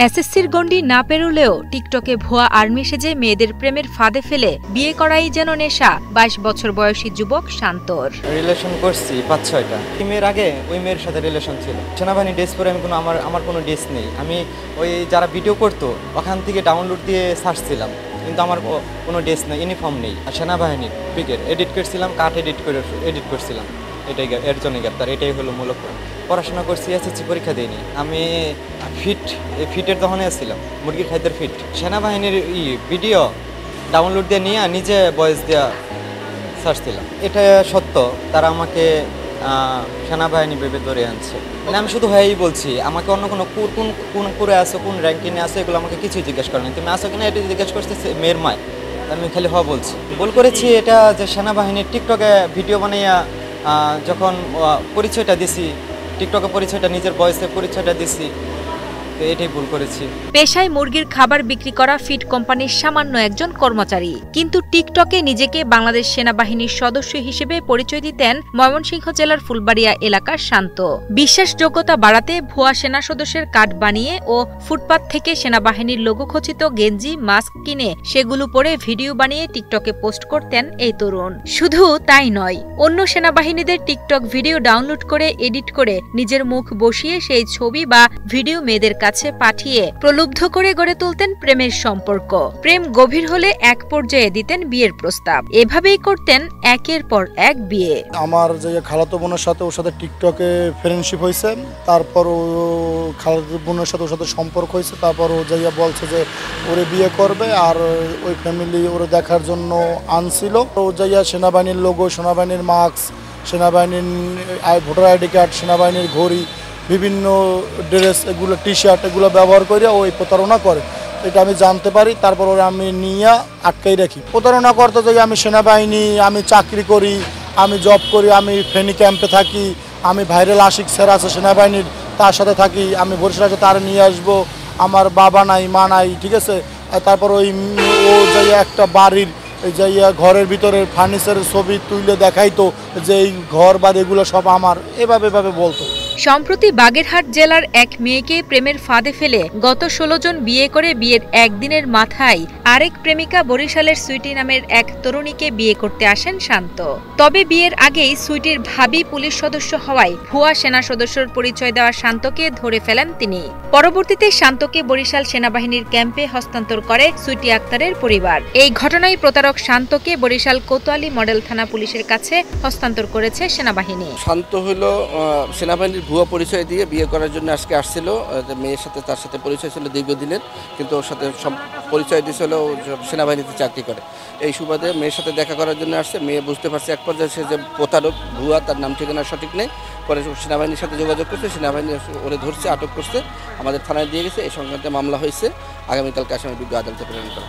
এসএসসির গণ্ডি না পেরোলেও টিকটকে ভুয়া আর্মি সেজে মেয়েদের প্রেমের ফাঁদে ফেলে বিয়ে করাই যেন নেশা 22 বছর বয়সী যুবক শান্তর। রিলেশন করছি 5-6টা। মেয়ের আগে ওই মেয়ের সাথে রিলেশন ছিল। সেনাবাহিনী ড্রেস পরে আমি আমার কোনো ড্রেস নেই। আমি ওই যারা ভিডিও করতো ওখান থেকে ডাউনলোড দিয়ে ছাড়ছিলাম, কিন্তু আমার কোনো ড্রেস নেই, ইউনিফর্ম নেই। সেনাবাহিনীর পিকের এডিট করছিলাম, কাট এডিট করছিলাম, এটাই এর জন্য গ্রেপ্তার। এটাই হলো মূল। পড়াশোনা করছি, এসএসসি পরীক্ষা দিইনি। আমি ফিটের দোকানে ছিলাম, মুরগির খাদ্যের ফিট। সেনাবাহিনীর ভিডিও ডাউনলোড দিয়ে নিয়ে নিজে ভয়েস দেওয়া ছাড়ছিলাম। এটা সত্য, তারা আমাকে সেনাবাহিনী ভেবে ধরে আনছে। মানে আমি শুধু হয়েই বলছি, আমাকে অন্য কোন করে আসো, কোন র্যাঙ্কিংয়ে আসো, এগুলো আমাকে কিছুই জিজ্ঞেস করেনি। তুমি আসো কিনা এটা জিজ্ঞেস করছে মেয়ের মায়, আমি খালি বলছি। ভুল করেছি এটা যে সেনাবাহিনীর টিকটকে ভিডিও বানাইয়া যখন পরিচয়টা দিছি, টিকটকে পরিচয়টা নিজের বয়সে পরিচয়টা দিছি, এটাই ভুল করেছি। পেশায় মুরগির খাবার বিক্রি করা ফিট কোম্পানির সামান্য একজন কর্মচারী, কিন্তু টিকটকে নিজেকে বাংলাদেশ সেনাবাহিনীর সদস্য হিসেবে পরিচয় দিতেন ময়মনসিংহ জেলার ফুলবাড়িয়া এলাকার শান্ত। বিশ্বাসযোগ্যতা বাড়াতে ভুয়া সেনা সদস্যের কার্ড বানিয়ে ও ফুটপাত থেকে সেনাবাহিনীর লোগো খচিত গেঞ্জি, মাস্ক কিনে সেগুলো পরে ভিডিও বানিয়ে টিকটকে পোস্ট করতেন এই তরুণ। শুধু তাই নয়, অন্য সেনাবাহিনীদের টিকটক ভিডিও ডাউনলোড করে এডিট করে নিজের মুখ বসিয়ে সেই ছবি বা ভিডিও মেয়েদের কাছে পাঠিয়ে প্রলুব্ধ করে গড়ে তুলতেন প্রেমের সম্পর্ক। প্রেম গভীর হলে এক পর্যায়ে দিতেন বিয়ের প্রস্তাব। এভাবেই করতেন একের পর এক বিয়ে। আমার যে খালাতো বোনের সাথে ওর সাথে টিকটকে ফ্রেন্ডশিপ হয়েছে, তারপর ও খালাতো বোনের সাথে ওর সাথে সম্পর্ক হয়েছে, তারপর ও যাইয়া বলছে যে ওরে বিয়ে করবে, আর ওই ফ্যামিলি ওরে দেখার জন্য আনছিল। ও যাইয়া সেনাবাহিনীর লোগো, সেনাবাহিনীর মাস্ক, সেনাবাহিনীর ভোটার আইডি কার্ড, সেনাবাহিনীর ঘড়ি, বিভিন্ন ড্রেস, এগুলো টি শার্ট, এগুলো ব্যবহার করে ওই প্রতারণা করে। এটা আমি জানতে পারি, তারপর ওরা আমি নিয়ে আটকাই রাখি। প্রতারণা করতে যাই আমি সেনাবাহিনী, আমি চাকরি করি, আমি জব করি, আমি ফেনী ক্যাম্পে থাকি, আমি ভাইরাল আশিক স্যার আছে সেনাবাহিনীর, তার সাথে থাকি, আমি বরিশাল আছে তার নিয়ে আসবো, আমার বাবা নাই মা নাই, ঠিক আছে। তারপর ও যাইয়া একটা বাড়ির যাইয়া ঘরের ভিতরে ফার্নিচারের ছবি তুলে দেখাইতো যে এই ঘর বাড়ি এগুলো সব আমার, এভাবে বলতো। সম্প্রতি বাগেরহাট জেলার এক মেয়েকে প্রেমের ফাঁদে ফেলে গত 16 জন বিয়ে করে বিয়ের একদিনের মাথায় আরেক প্রেমিকা বরিশালের সুইটি নামের এক তরুণীকে বিয়ে করতে আসেন শান্ত। তবে বিয়ের আগেই সুইটির ভাবি পুলিশ সদস্য হওয়ায় ভুয়া সেনা সদস্যর পরিচয় দেওয়া শান্তকে ধরে ফেলেন তিনি। পরবর্তীতে শান্তকে বরিশাল সেনাবাহিনীর ক্যাম্পে হস্তান্তর করে সুইটি আক্তারের পরিবার। এই ঘটনায় প্রতারক শান্তকে বরিশাল কোতোয়ালি মডেল থানা পুলিশের কাছে হস্তান্তর করেছে সেনাবাহিনী। শান্ত হলো সেনাবাহিনীর ভুয়া পরিচয় দিয়ে বিয়ে করার জন্য আজকে আসছিল। মেয়ের সাথে তার সাথে পরিচয় ছিল দীর্ঘদিনের, কিন্তু ওর সাথে পরিচয় দিয়েছিল সেনাবাহিনীতে চাকরি করে। এই সুবাদে মেয়ের সাথে দেখা করার জন্য আসছে। মেয়ে বুঝতে পারছে এক পর্যায়ে সে যে প্রতারক, ভুয়া, তার নাম ঠিকানা সঠিক নেই। পরে সেনাবাহিনীর সাথে যোগাযোগ করছে, সেনাবাহিনী ওরে ধরছে, আটক করছে, আমাদের থানায় দিয়ে গেছে। এই সংক্রান্তে মামলা হয়েছে। আগামীকালকে আসামি বিজ্ঞ আদালতে প্রেরণ করা।